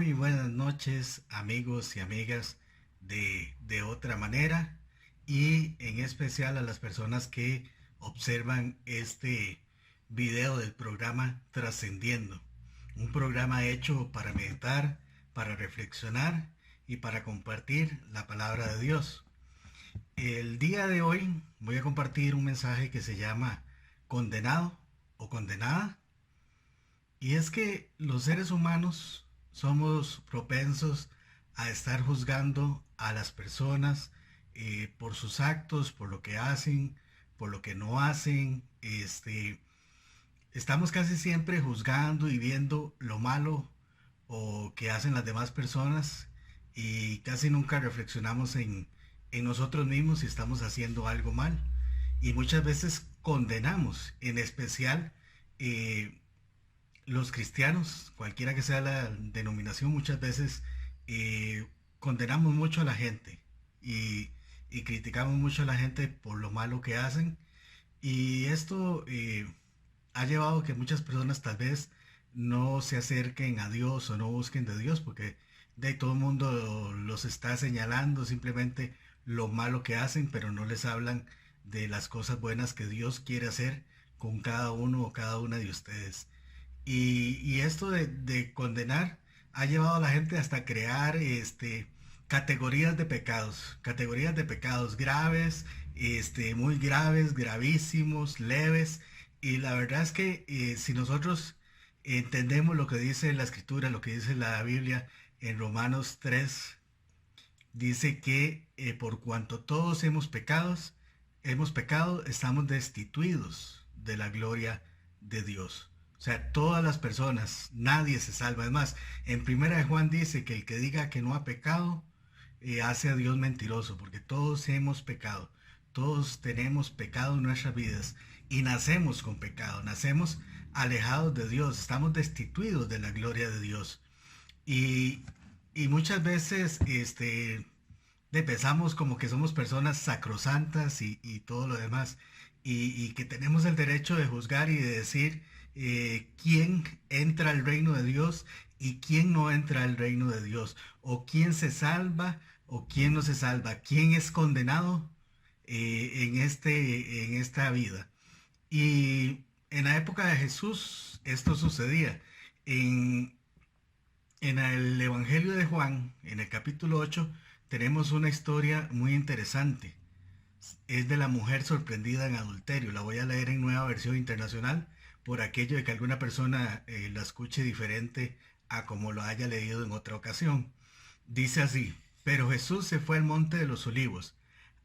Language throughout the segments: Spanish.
Muy buenas noches, amigos y amigas de otra manera, y en especial a las personas que observan este video del programa Trascendiendo, un programa hecho para meditar, para reflexionar y para compartir la palabra de Dios. El día de hoy voy a compartir un mensaje que se llama Condenado o Condenada. Y es que los seres humanos somos propensos a estar juzgando a las personas por sus actos, por lo que hacen, por lo que no hacen. Estamos casi siempre juzgando y viendo lo malo o que hacen las demás personas, y casi nunca reflexionamos en nosotros mismos si estamos haciendo algo mal. Y muchas veces condenamos, en especial eh, los cristianos, cualquiera que sea la denominación, muchas veces condenamos mucho a la gente y, y criticamos mucho a la gente por lo malo que hacen. Y esto ha llevado a que muchas personas tal vez no se acerquen a Dios o no busquen de Dios, porque de ahí todo el mundo los está señalando simplemente lo malo que hacen, pero no les hablan de las cosas buenas que Dios quiere hacer con cada uno o cada una de ustedes. Y esto de condenar ha llevado a la gente hasta crear categorías de pecados graves, muy graves, gravísimos, leves. Y la verdad es que si nosotros entendemos lo que dice la escritura, lo que dice la Biblia en Romanos 3, dice que por cuanto todos hemos pecado, estamos destituidos de la gloria de Dios. O sea, todas las personas, nadie se salva. Es más, en Primera de Juan dice que el que diga que no ha pecado, hace a Dios mentiroso, porque todos hemos pecado. Todos tenemos pecado en nuestras vidas y nacemos con pecado, nacemos alejados de Dios, estamos destituidos de la gloria de Dios. Y, y muchas veces pensamos como que somos personas sacrosantas y todo lo demás, y que tenemos el derecho de juzgar y de decir quién entra al reino de Dios y quién no entra al reino de Dios, o quién se salva o quién no se salva, quién es condenado en esta vida. Y en la época de Jesús esto sucedía. En, en el Evangelio de Juan, en el capítulo 8, tenemos una historia muy interesante. Es de la mujer sorprendida en adulterio. La voy a leer en Nueva Versión Internacional, por aquello de que alguna persona la escuche diferente a como lo haya leído en otra ocasión. Dice así: pero Jesús se fue al monte de los olivos.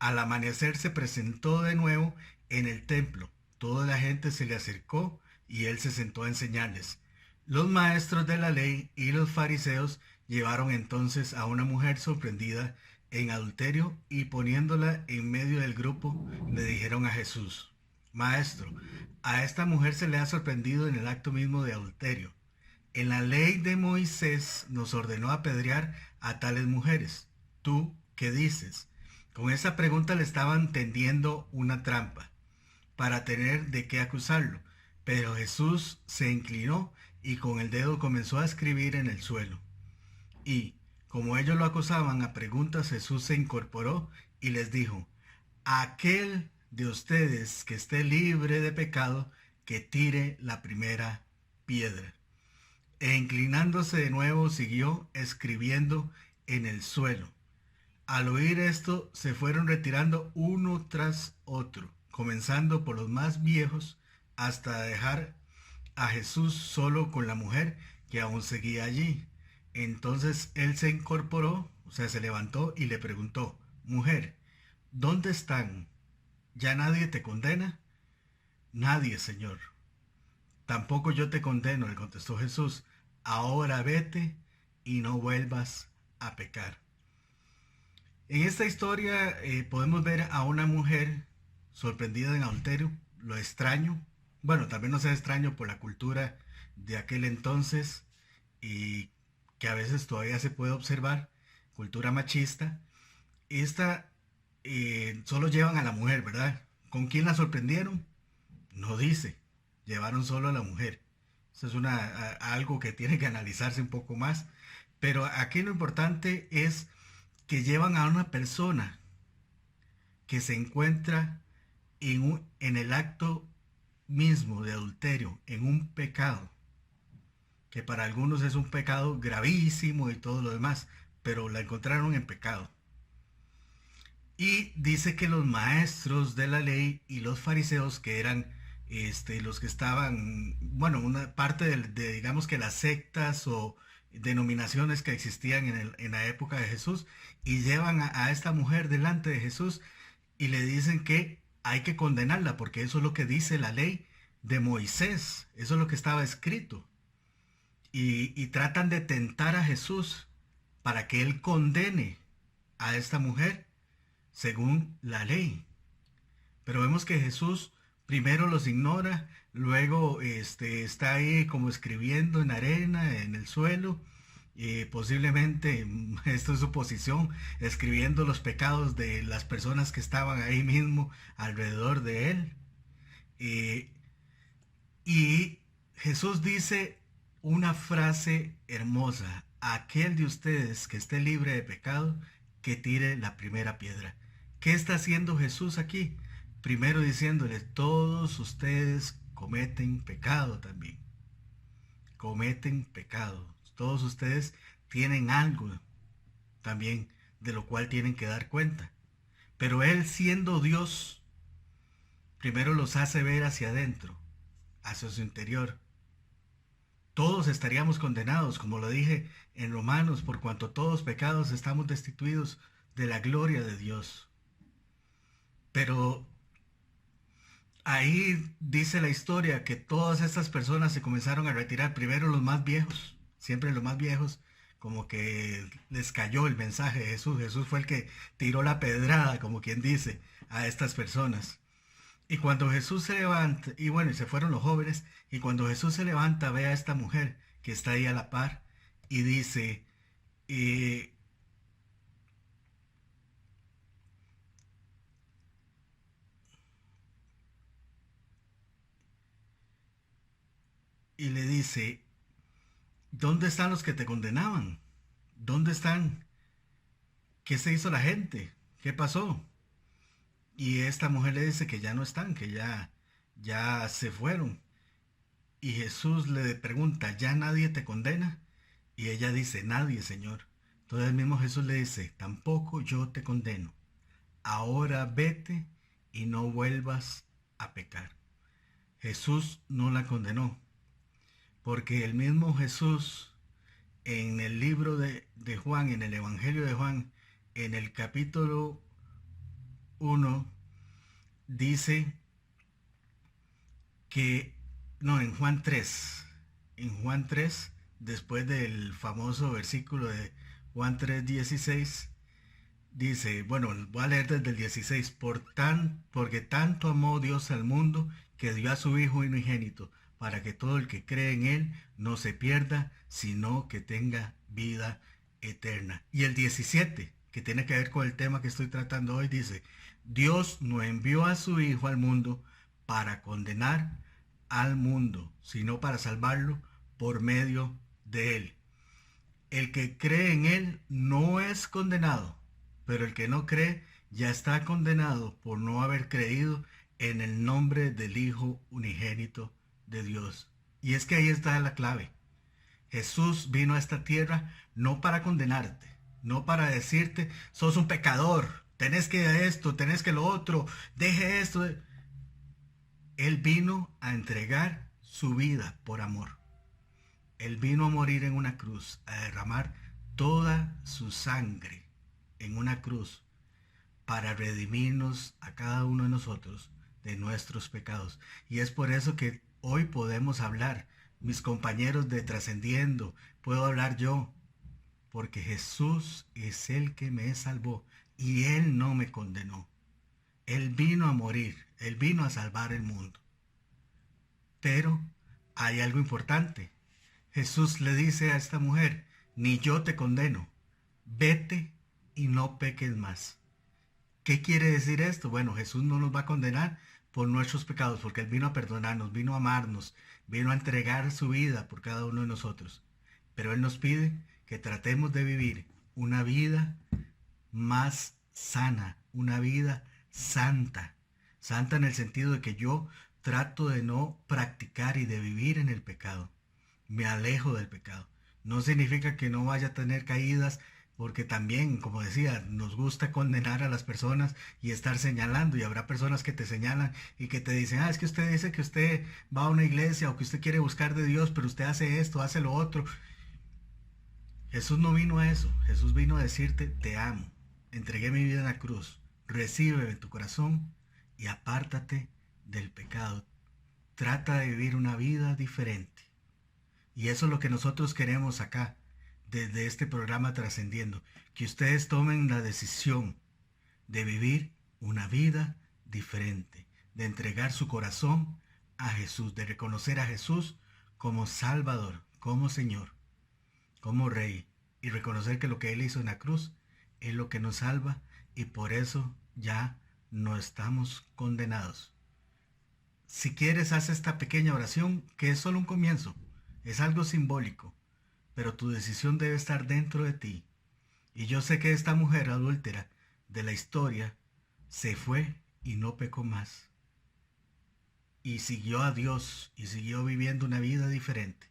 Al amanecer se presentó de nuevo en el templo. Toda la gente se le acercó y él se sentó a enseñarles. Los maestros de la ley y los fariseos llevaron entonces a una mujer sorprendida en adulterio, y poniéndola en medio del grupo le dijeron a Jesús: Maestro, a esta mujer se le ha sorprendido en el acto mismo de adulterio. En la ley de Moisés nos ordenó apedrear a tales mujeres. ¿Tú qué dices? Con esa pregunta le estaban tendiendo una trampa para tener de qué acusarlo. Pero Jesús se inclinó y con el dedo comenzó a escribir en el suelo. Y, como ellos lo acosaban a preguntas, Jesús se incorporó y les dijo: aquel de ustedes que esté libre de pecado, que tire la primera piedra. E inclinándose de nuevo, siguió escribiendo en el suelo. Al oír esto, se fueron retirando uno tras otro, comenzando por los más viejos, hasta dejar a Jesús solo con la mujer que aún seguía allí. Entonces él se incorporó, o sea, se levantó y le preguntó: Mujer, ¿dónde están? ¿Ya nadie te condena? Nadie, Señor. Tampoco yo te condeno, le contestó Jesús. Ahora vete y no vuelvas a pecar. En esta historia podemos ver a una mujer sorprendida en adulterio. Lo extraño, bueno, tal vez no sea extraño por la cultura de aquel entonces, y que a veces todavía se puede observar, cultura machista. Esta solo llevan a la mujer, ¿verdad? ¿Con quién la sorprendieron? No dice. Llevaron solo a la mujer. Eso es algo que tiene que analizarse un poco más. Pero aquí lo importante es que llevan a una persona que se encuentra en el acto mismo de adulterio, en un pecado, que para algunos es un pecado gravísimo y todo lo demás, pero la encontraron en pecado. Y dice que los maestros de la ley y los fariseos, que eran los que estaban, bueno, una parte digamos que las sectas o denominaciones que existían en la época de Jesús, y llevan a esta mujer delante de Jesús y le dicen que hay que condenarla, porque eso es lo que dice la ley de Moisés, eso es lo que estaba escrito. Y tratan de tentar a Jesús para que él condene a esta mujer según la ley. Pero vemos que Jesús primero los ignora, luego está ahí como escribiendo en arena, en el suelo, posiblemente, esto es su posición, escribiendo los pecados de las personas que estaban ahí mismo alrededor de él. Eh, y Jesús dice una frase hermosa: aquel de ustedes que esté libre de pecado, que tire la primera piedra. ¿Qué está haciendo Jesús aquí? Primero diciéndole, todos ustedes cometen pecado también. Cometen pecado. Todos ustedes tienen algo también de lo cual tienen que dar cuenta. Pero Él, siendo Dios, primero los hace ver hacia adentro, hacia su interior. Todos estaríamos condenados, como lo dije en Romanos, por cuanto todos pecados estamos destituidos de la gloria de Dios. Pero ahí dice la historia que todas estas personas se comenzaron a retirar, primero los más viejos, siempre los más viejos, como que les cayó el mensaje de Jesús. Jesús fue el que tiró la pedrada, como quien dice, a estas personas. Y cuando Jesús se levanta, y bueno, y se fueron los jóvenes, y cuando Jesús se levanta, ve a esta mujer que está ahí a la par, y dice, y le dice, ¿dónde están los que te condenaban? ¿Dónde están? ¿Qué se hizo la gente? ¿Qué pasó? Y esta mujer le dice que ya no están, que ya se fueron. Y Jesús le pregunta, ¿ya nadie te condena? Y ella dice, nadie, Señor. Entonces el mismo Jesús le dice, tampoco yo te condeno. Ahora vete y no vuelvas a pecar. Jesús no la condenó, porque el mismo Jesús en el libro de Juan, en el Evangelio de Juan, en el capítulo 1, dice que, no, en Juan 3, después del famoso versículo de Juan 3:16, dice, bueno, voy a leer desde el 16, porque tanto amó Dios al mundo que dio a su Hijo unigénito, para que todo el que cree en Él no se pierda, sino que tenga vida eterna. Y el 17, que tiene que ver con el tema que estoy tratando hoy, dice, Dios no envió a su Hijo al mundo para condenar al mundo, sino para salvarlo por medio de Él. El que cree en Él no es condenado, pero el que no cree ya está condenado por no haber creído en el nombre del Hijo unigénito de Dios. Y es que ahí está la clave. Jesús vino a esta tierra no para condenarte, no para decirte, sos un pecador, tenés que esto, tenés que lo otro, deje esto. Él vino a entregar su vida por amor. Él vino a morir en una cruz, a derramar toda su sangre en una cruz para redimirnos a cada uno de nosotros de nuestros pecados. Y es por eso que hoy podemos hablar, mis compañeros de Trascendiendo, puedo hablar yo, porque Jesús es el que me salvó y Él no me condenó. Él vino a morir, Él vino a salvar el mundo. Pero hay algo importante. Jesús le dice a esta mujer, ni yo te condeno, vete y no peques más. ¿Qué quiere decir esto? Bueno, Jesús no nos va a condenar por nuestros pecados, porque Él vino a perdonarnos, vino a amarnos, vino a entregar su vida por cada uno de nosotros. Pero Él nos pide que tratemos de vivir una vida más sana, una vida santa. Santa en el sentido de que yo trato de no practicar y de vivir en el pecado. Me alejo del pecado. No significa que no vaya a tener caídas, porque también, como decía, nos gusta condenar a las personas y estar señalando, y habrá personas que te señalan y que te dicen, es que usted dice que usted va a una iglesia o que usted quiere buscar de Dios, pero usted hace esto, hace lo otro. Jesús no vino a eso. Jesús vino a decirte, te amo, entregué mi vida en la cruz, recíbeme en tu corazón y apártate del pecado. Trata de vivir una vida diferente. Y eso es lo que nosotros queremos acá, desde este programa Trascendiendo, que ustedes tomen la decisión de vivir una vida diferente, de entregar su corazón a Jesús, de reconocer a Jesús como Salvador, como Señor, como Rey, y reconocer que lo que Él hizo en la cruz es lo que nos salva, y por eso ya no estamos condenados. Si quieres, haz esta pequeña oración, que es solo un comienzo, es algo simbólico, pero tu decisión debe estar dentro de ti. Y yo sé que esta mujer adúltera de la historia se fue y no pecó más. Y siguió a Dios y siguió viviendo una vida diferente.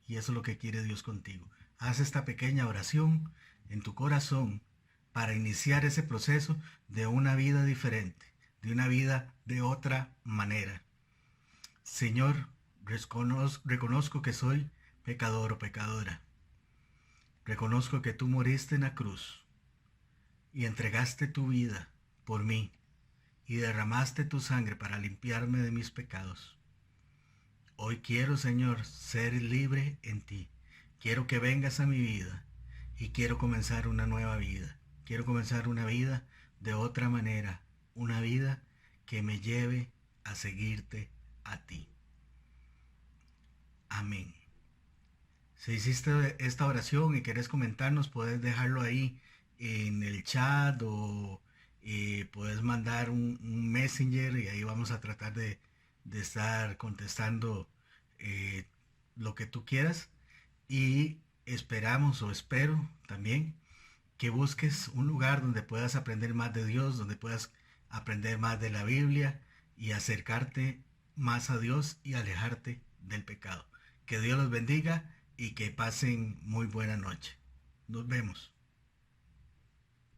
Y eso es lo que quiere Dios contigo. Haz esta pequeña oración en tu corazón para iniciar ese proceso de una vida diferente, de una vida de otra manera. Señor, reconozco que soy pecador o pecadora. Reconozco que tú moriste en la cruz y entregaste tu vida por mí y derramaste tu sangre para limpiarme de mis pecados. Hoy quiero, Señor, ser libre en ti. Quiero que vengas a mi vida y quiero comenzar una nueva vida. Quiero comenzar una vida de otra manera, una vida que me lleve a seguirte a ti. Amén. Si hiciste esta oración y querés comentarnos, puedes dejarlo ahí en el chat o puedes mandar un messenger y ahí vamos a tratar de estar contestando eh, lo que tú quieras. Y esperamos o espero también que busques un lugar donde puedas aprender más de Dios, donde puedas aprender más de la Biblia y acercarte más a Dios y alejarte del pecado. Que Dios los bendiga y que pasen muy buena noche. Nos vemos.